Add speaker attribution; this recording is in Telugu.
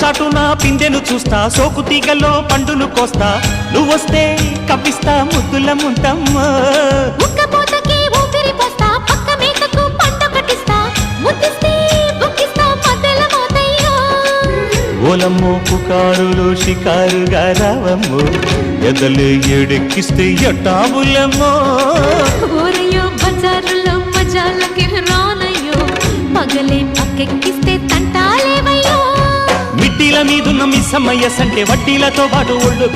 Speaker 1: చాటున పిందెను చూస్తా, సోకు తీగలో పండును కోస్తా, నువ్వొస్తే కప్పిస్తా ముద్దుల ముంతమ్మో.
Speaker 2: ఉక్కపోతకి ఊపిరి పోస్తా, పక్క మేకకు పంట కట్టిస్తా, ముద్దిస్తే బుక్కిస్తా మధ్యల మోతయ్యో.
Speaker 1: ఓలమ్మో పుకారులు షికారుగా రావమ్మో, ఎదలు ఎడెక్కిస్తే ఎట్టాబులమ్మో.
Speaker 2: ఊరయ్యో బజారులో మజాలకి రానయ్యో, పగలే పక్కెక్కిస్తే తంటాలేవయ్యో.
Speaker 1: మిట్టిల మీదున్న మిస్సమ్మయ్య సంటే వడ్డీలతో పాటు ఒళ్ళు